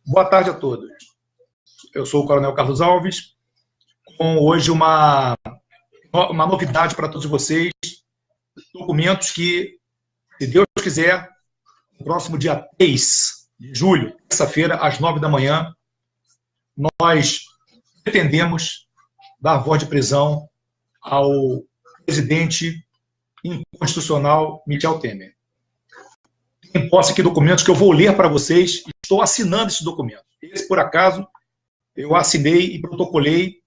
Boa tarde a todos. Eu sou o Coronel Carlos Alves, com hoje uma novidade para todos vocês, documentos que, se Deus quiser, no próximo dia 3 de julho, terça-feira, às 9 da manhã, nós pretendemos dar voz de prisão ao presidente inconstitucional Michel Temer. Tem posse aqui documentos que eu vou ler para vocês. Estou assinando esse documento. Esse, por acaso, eu assinei e protocolei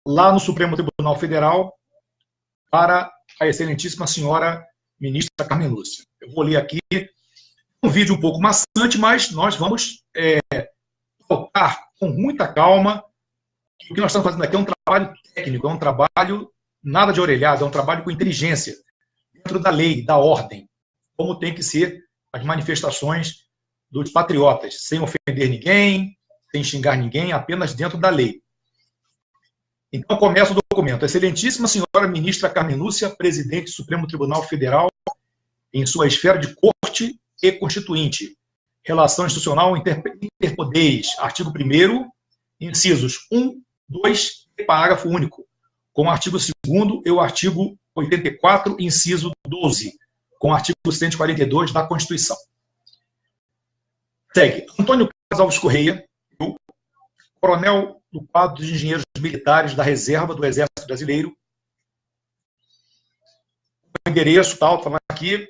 lá no Supremo Tribunal Federal para a excelentíssima senhora ministra Carmen Lúcia. Eu vou ler aqui um vídeo um pouco maçante, mas nós vamos tocar com muita calma. O que nós estamos fazendo aqui é um trabalho técnico, é um trabalho nada de orelhada, é um trabalho com inteligência, dentro da lei, da ordem, como tem que ser as manifestações dos patriotas, sem ofender ninguém, sem xingar ninguém, apenas dentro da lei. Então, começa o documento. Excelentíssima senhora ministra Carmen Lúcia, presidente do Supremo Tribunal Federal, em sua esfera de corte e constituinte. Relação institucional interpoderes. Artigo 1º, incisos 1, 2 e parágrafo único. Com o artigo 2º e o artigo 84, inciso 12. Com o artigo 142 da Constituição. Segue. Antônio Carlos Alves Correia, coronel do quadro de engenheiros militares da reserva do Exército Brasileiro. O endereço, tal, falando aqui.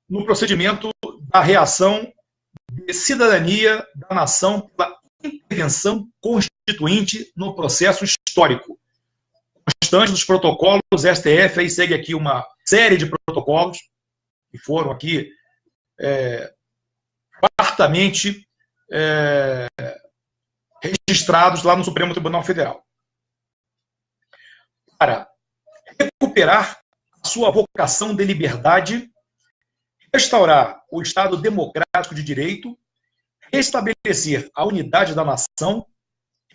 No procedimento da reação de cidadania da nação pela intervenção constituinte no processo histórico. Constante dos protocolos STF, aí segue aqui uma série de protocolos que foram aqui fartamente registrados lá no Supremo Tribunal Federal. Para recuperar a sua vocação de liberdade, restaurar o Estado democrático de direito, restabelecer a unidade da nação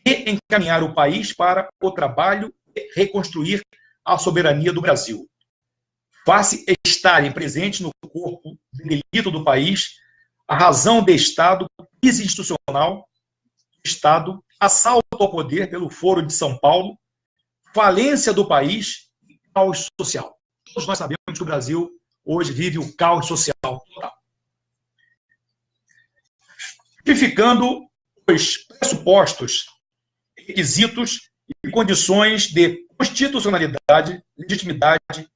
e encaminhar o país para o trabalho e reconstruir a soberania do Brasil. Face estarem presentes no corpo de delito do país a razão de Estado, crise institucional, Estado, assalto ao poder pelo Foro de São Paulo, falência do país e caos social. Todos nós sabemos que o Brasil hoje vive o caos social total. Tipificando os pressupostos, requisitos e condições de constitucionalidade, legitimidade,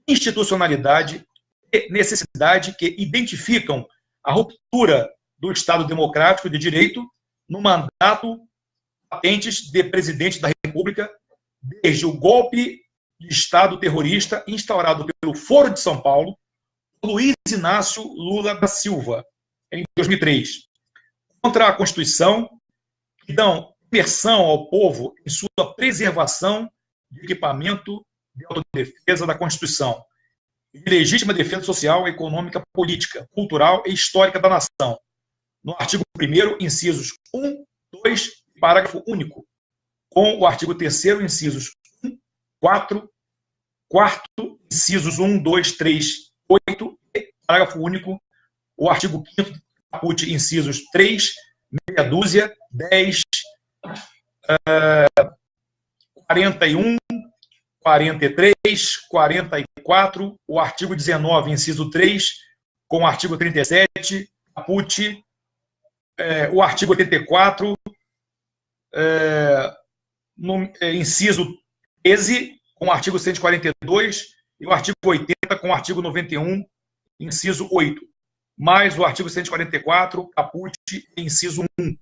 institucionalidade e necessidade que identificam a ruptura do Estado democrático de direito no mandato patentes de presidente da República desde o golpe de Estado terrorista instaurado pelo Foro de São Paulo, Luiz Inácio Lula da Silva, em 2003, contra a Constituição, que dão imersão ao povo em sua preservação de equipamento de autodefesa da Constituição, e de legítima defesa social, econômica, política, cultural e histórica da nação. No artigo 1º, incisos 1, 2, parágrafo único, com o artigo 3º, incisos 1, 4, 4º, incisos 1, 2, 3, 8, e parágrafo único, o artigo 5º, caput, incisos 3, meia dúzia, 10, 41, 43, 44, o artigo 19, inciso 3, com o artigo 37, caput, o artigo 84, inciso 13, com o artigo 142, e o artigo 80, com o artigo 91, inciso 8, mais o artigo 144, caput, inciso 1,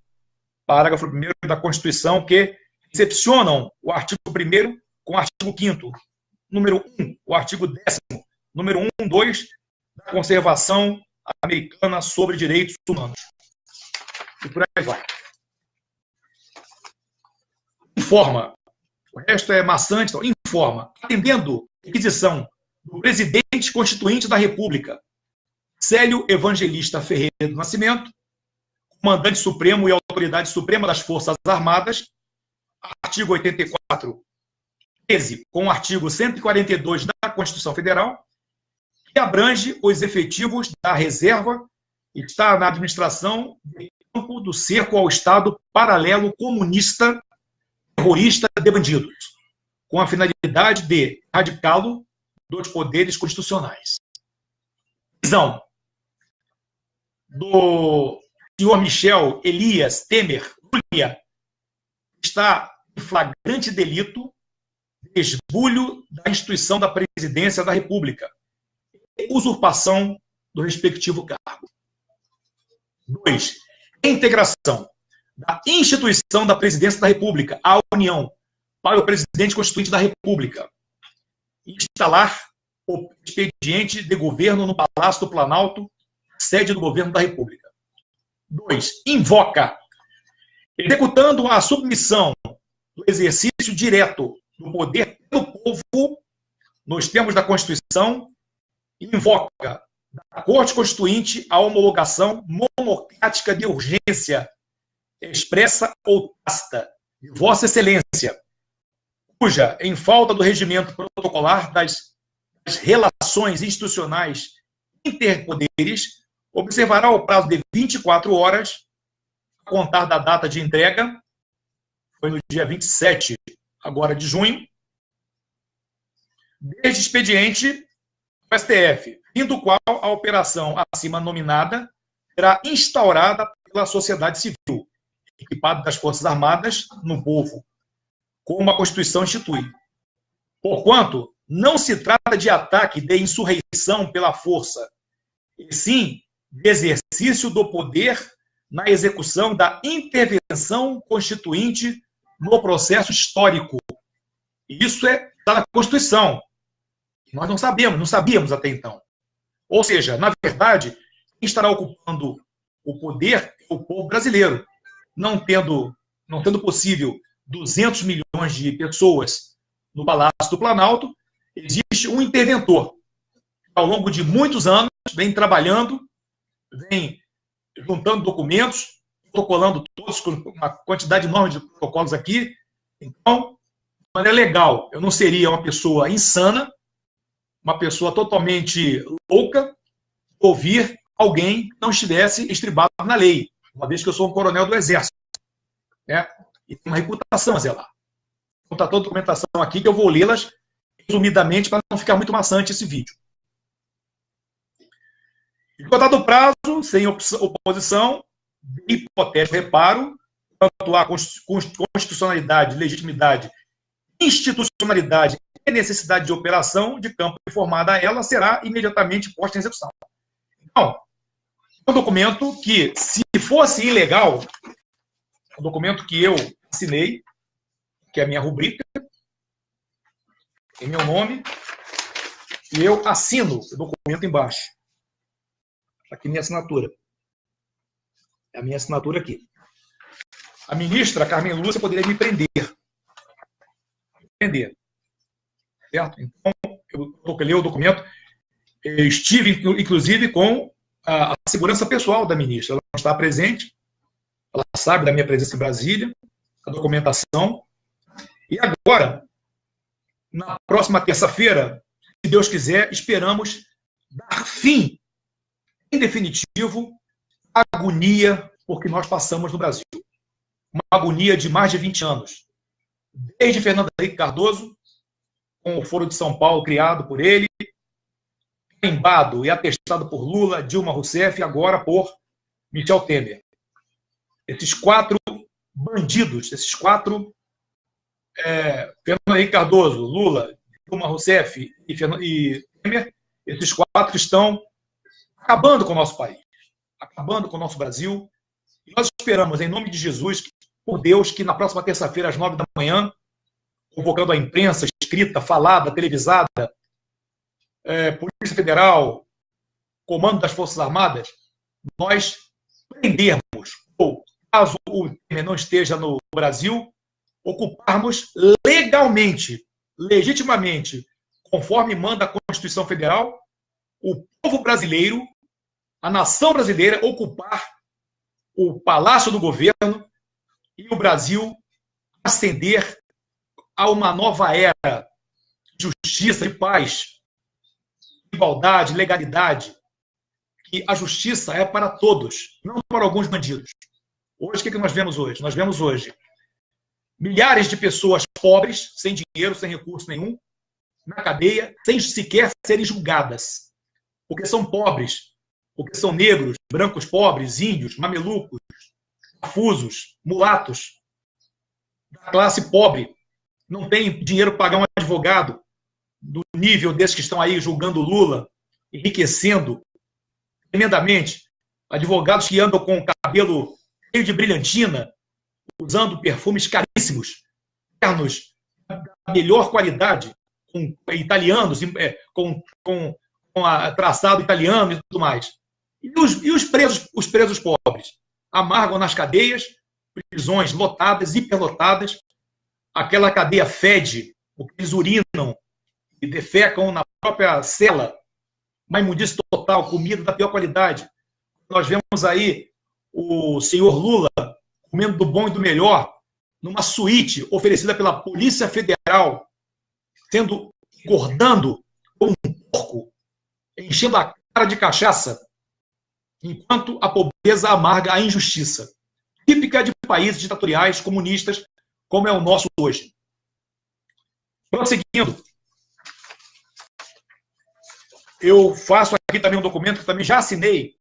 parágrafo 1º da Constituição, que excepcionam o artigo 1º com o artigo 5º, número 1, o artigo 10º, número 1, 2, da Conservação Americana sobre Direitos Humanos. E por aí vai. Informa, o resto é maçante, então, informa, atendendo a requisição do presidente constituinte da República, Célio Evangelista Ferreira do Nascimento, comandante supremo e autoridade suprema das Forças Armadas, artigo 84, 13, com o artigo 142 da Constituição Federal, e abrange os efetivos da reserva e está na administração do campo do cerco ao Estado paralelo comunista terrorista de bandidos, com a finalidade de erradicá-lo dos poderes constitucionais. Prisão do senhor Michel Elias Temer Lulia está em flagrante delito de esbulho da instituição da presidência da República e usurpação do respectivo cargo. 2. Integração da instituição da presidência da República à União para o presidente constituinte da República. Instalar o expediente de governo no Palácio do Planalto, sede do governo da República. 2. Invoca, executando a submissão do exercício direto do poder do povo, nos termos da Constituição, invoca da Corte Constituinte a homologação monocrática de urgência, expressa ou tácita, de Vossa Excelência, cuja, em falta do regimento protocolar das relações institucionais interpoderes, observará o prazo de 24 horas, a contar da data de entrega, foi no dia 27, agora de junho, desde expediente do STF, fim do qual a operação acima nominada será instaurada pela sociedade civil, equipada das Forças Armadas, no povo, como a Constituição institui. Porquanto, não se trata de ataque de insurreição pela força, e sim de exercício do poder na execução da intervenção constituinte no processo histórico. Isso está na Constituição. Nós não sabíamos até então. Ou seja, na verdade, quem estará ocupando o poder é o povo brasileiro. Não tendo possível 200 milhões de pessoas no Palácio do Planalto, existe um interventor. Ao longo de muitos anos, vem trabalhando, vem juntando documentos, protocolando todos, com uma quantidade enorme de protocolos aqui. Então, de maneira legal, eu não seria uma pessoa insana, uma pessoa totalmente louca, ouvir alguém que não estivesse estribado na lei, uma vez que eu sou um coronel do Exército, né? E tem uma reputação a zelar. Então, está toda a documentação aqui que eu vou lê-las resumidamente para não ficar muito maçante esse vídeo. Esgotado o prazo, sem oposição, hipotético reparo, quanto à constitucionalidade, legitimidade, institucionalidade e necessidade de operação de campo informada a ela, será imediatamente posta em execução. Então, é um documento que, se fosse ilegal, é um documento que eu assinei, que é a minha rubrica, tem meu nome, e eu assino o documento embaixo. Aqui minha assinatura. É a minha assinatura aqui. A ministra Carmen Lúcia poderia me prender. Certo? Então, eu toquei o documento. Eu estive, inclusive, com a segurança pessoal da ministra. Ela não está presente. Ela sabe da minha presença em Brasília, a documentação. E agora, na próxima terça-feira, se Deus quiser, esperamos dar fim, em definitivo, à agonia por que nós passamos no Brasil. Uma agonia de mais de 20 anos. Desde Fernando Henrique Cardoso, com o Foro de São Paulo criado por ele, carimbado e atestado por Lula, Dilma Rousseff e agora por Michel Temer. Esses 4 bandidos, esses 4, Fernando Henrique Cardoso, Lula, Dilma Rousseff e Temer, esses 4 estão acabando com o nosso país, acabando com o nosso Brasil. E nós esperamos, em nome de Jesus, por Deus, que na próxima terça-feira, às 9 da manhã, convocando a imprensa escrita, falada, televisada, Polícia Federal, Comando das Forças Armadas, nós prendermos, ou, caso o Temer não esteja no Brasil, ocuparmos legalmente, legitimamente, conforme manda a Constituição Federal, o povo brasileiro, a nação brasileira, ocupar o Palácio do Governo e o Brasil ascender a uma nova era de justiça, de paz, igualdade, legalidade, que a justiça é para todos, não para alguns bandidos. Hoje, o que nós vemos hoje? Nós vemos hoje milhares de pessoas pobres, sem dinheiro, sem recurso nenhum, na cadeia, sem sequer serem julgadas, porque são pobres, porque são negros, brancos pobres, índios, mamelucos, confusos, mulatos, da classe pobre, não tem dinheiro para pagar um advogado do nível desses que estão aí julgando Lula, enriquecendo tremendamente, advogados que andam com o cabelo cheio de brilhantina, usando perfumes caríssimos, ternos da melhor qualidade, com italianos, com traçado italiano e tudo mais. E os presos pobres amargam nas cadeias, prisões lotadas, hiperlotadas, aquela cadeia fede, porque eles urinam e defecam na própria cela, uma imundície total, comida da pior qualidade. Nós vemos aí o senhor Lula comendo do bom e do melhor, numa suíte oferecida pela Polícia Federal, sendo engordando como um porco, enchendo a cara de cachaça, enquanto a pobreza amarga a injustiça, típica de países ditatoriais comunistas, como é o nosso hoje. Prosseguindo, eu faço aqui também um documento que também já assinei,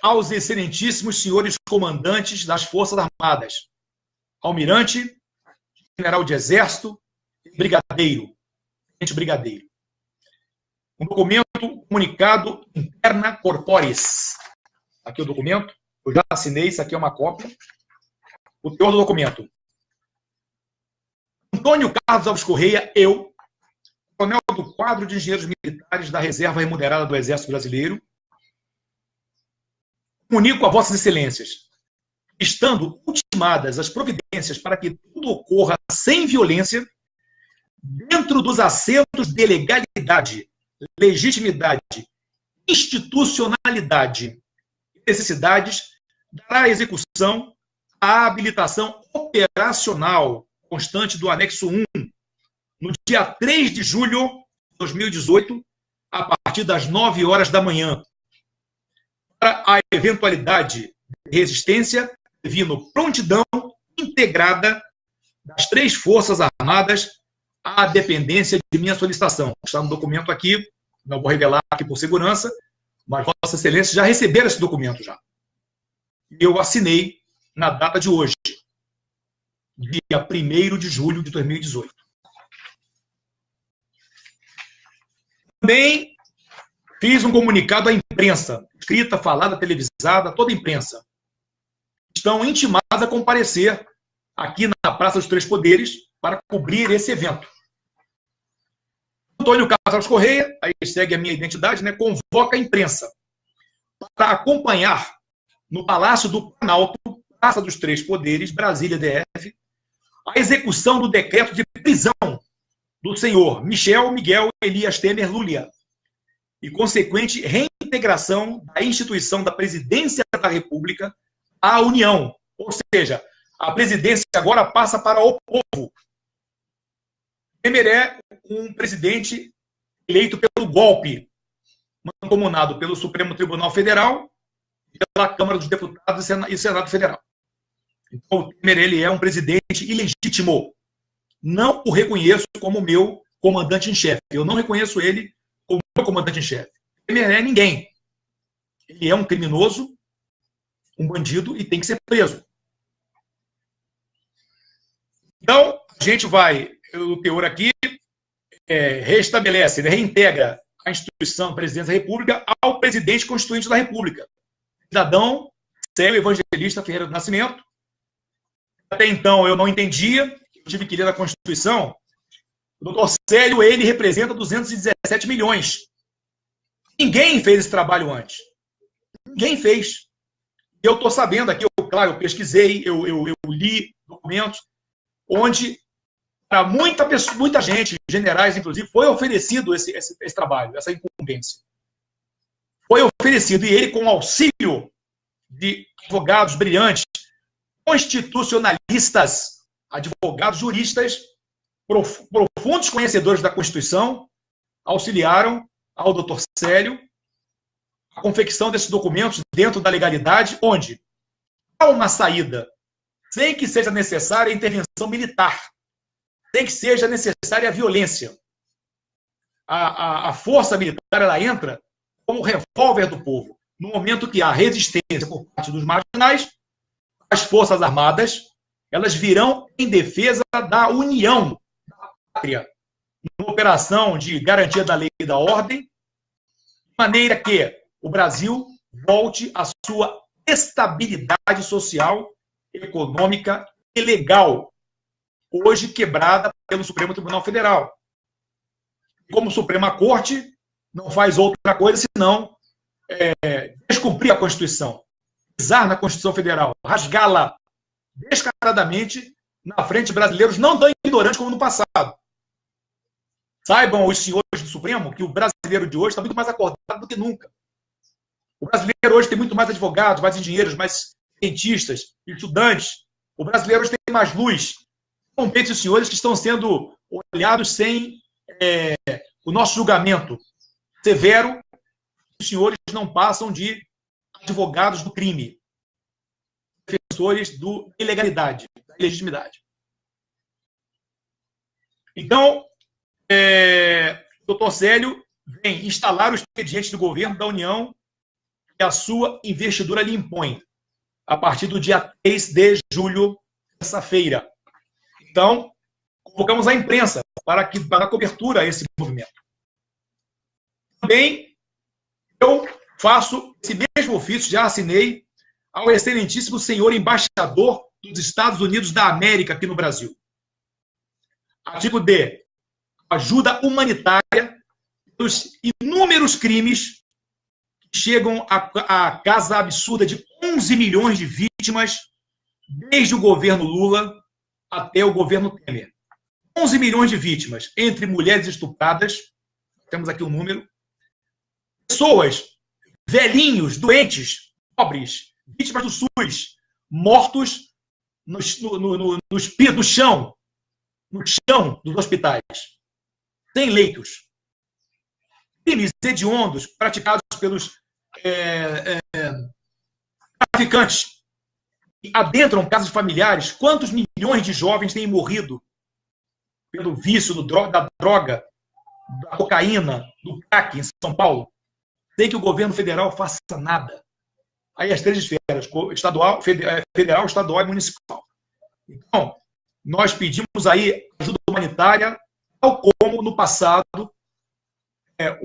aos excelentíssimos senhores comandantes das Forças Armadas, almirante, general de exército, brigadeiro, tenente brigadeiro. Um documento comunicado interna corporis. Aqui o documento, eu já assinei, isso aqui é uma cópia. O teor do documento. Antônio Carlos Alves Correia, eu, coronel do quadro de engenheiros militares da Reserva Remunerada do Exército Brasileiro, comunico a vossas excelências, estando ultimadas as providências para que tudo ocorra sem violência, dentro dos assentos de legalidade, legitimidade, institucionalidade e necessidades, dará execução à habilitação operacional constante do anexo 1, no dia 3 de julho de 2018, a partir das 9 horas da manhã, para a eventualidade de resistência, devido prontidão integrada das 3 Forças Armadas à dependência de minha solicitação. Está no documento aqui, não vou revelar aqui por segurança, mas Vossa Excelência já receberam esse documento já. E eu assinei na data de hoje, dia 1º de julho de 2018. Também fiz um comunicado à imprensa, escrita, falada, televisada, toda a imprensa. Estão intimados a comparecer aqui na Praça dos Três Poderes para cobrir esse evento. Antônio Carlos Correia, aí segue a minha identidade, né, convoca a imprensa para acompanhar no Palácio do Planalto, Praça dos Três Poderes, Brasília, DF, a execução do decreto de prisão do senhor Michel Miguel Elias Temer Lulia e consequente reintegração da instituição da Presidência da República à União. Ou seja, a presidência agora passa para o povo. Temer é um presidente eleito pelo golpe, mancomunado pelo Supremo Tribunal Federal e pela Câmara dos Deputados e Senado Federal. Então, o Temer ele é um presidente ilegítimo. Não o reconheço como meu comandante em chefe. Eu não reconheço ele como meu comandante em chefe. Temer é ninguém. Ele é um criminoso, um bandido e tem que ser preso. Então, a gente vai, o teor aqui, restabelece, reintegra a instituição da Presidência da República ao presidente constituinte da República. Cidadão Célio Evangelista Ferreira do Nascimento. Até então eu não entendia, eu tive que ler a Constituição. O doutor Célio, ele representa 217 milhões. Ninguém fez esse trabalho antes. Ninguém fez. Eu estou sabendo aqui, eu pesquisei, eu li documentos, onde para muita gente, generais inclusive, foi oferecido esse trabalho, essa incumbência. Foi oferecido, e ele, com auxílio de advogados brilhantes, constitucionalistas, advogados juristas, profundos conhecedores da Constituição, auxiliaram ao doutor Célio a confecção desses documentos dentro da legalidade, onde há uma saída sem que seja necessária a intervenção militar, sem que seja necessária a violência. A força militar ela entra como revólver do povo. No momento que há resistência por parte dos marginais, as forças armadas elas virão em defesa da união da pátria, numa operação de garantia da lei e da ordem, de maneira que o Brasil volte à sua estabilidade social, econômica e legal, hoje quebrada pelo Supremo Tribunal Federal. Como Suprema Corte não faz outra coisa senão descumprir a Constituição, pisar na Constituição Federal, rasgá-la descaradamente na frente de brasileiros não tão ignorantes como no passado. Saibam os senhores do Supremo que o brasileiro de hoje está muito mais acordado do que nunca. O brasileiro hoje tem muito mais advogados, mais engenheiros, mais cientistas, estudantes. O brasileiro hoje tem mais luz. Compete os senhores que estão sendo olhados sem o nosso julgamento severo. Os senhores não passam de advogados do crime, defensores da ilegalidade, da ilegitimidade. Então, o doutor Célio vem instalar o expediente do governo da União que a sua investidura lhe impõe, a partir do dia 3 de julho, terça-feira. Então, convocamos a imprensa para a cobertura a esse movimento. Também, eu faço esse mesmo ofício, já assinei, ao excelentíssimo senhor embaixador dos Estados Unidos da América aqui no Brasil. Artigo D. Ajuda humanitária pelos inúmeros crimes que chegam à casa absurda de 11 milhões de vítimas desde o governo Lula até o governo Temer. 11 milhões de vítimas, entre mulheres estupradas, temos aqui um número, pessoas, velhinhos, doentes, pobres, vítimas do SUS, mortos no chão dos hospitais, sem leitos. Crimes hediondos praticados pelos traficantes que adentram casas familiares. Quantos milhões de jovens têm morrido pelo vício da droga, da cocaína, do crack em São Paulo, sem que o governo federal faça nada? Aí as três esferas, federal, estadual e municipal. Então, nós pedimos aí ajuda humanitária, tal como no passado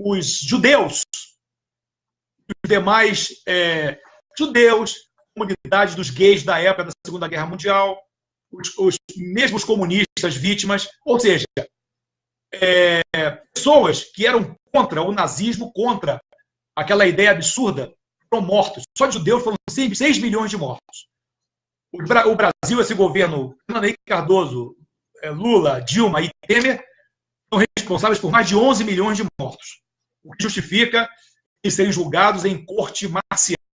os judeus, os demais judeus, comunidades dos gays da época da Segunda Guerra Mundial, os mesmos comunistas vítimas, ou seja, pessoas que eram contra o nazismo, contra aquela ideia absurda, foram mortos. Só de judeus foram 6 milhões de mortos. O Brasil, esse governo, Fernando Henrique Cardoso, Lula, Dilma e Temer, são responsáveis por mais de 11 milhões de mortos, o que justifica eles serem julgados em corte marcial.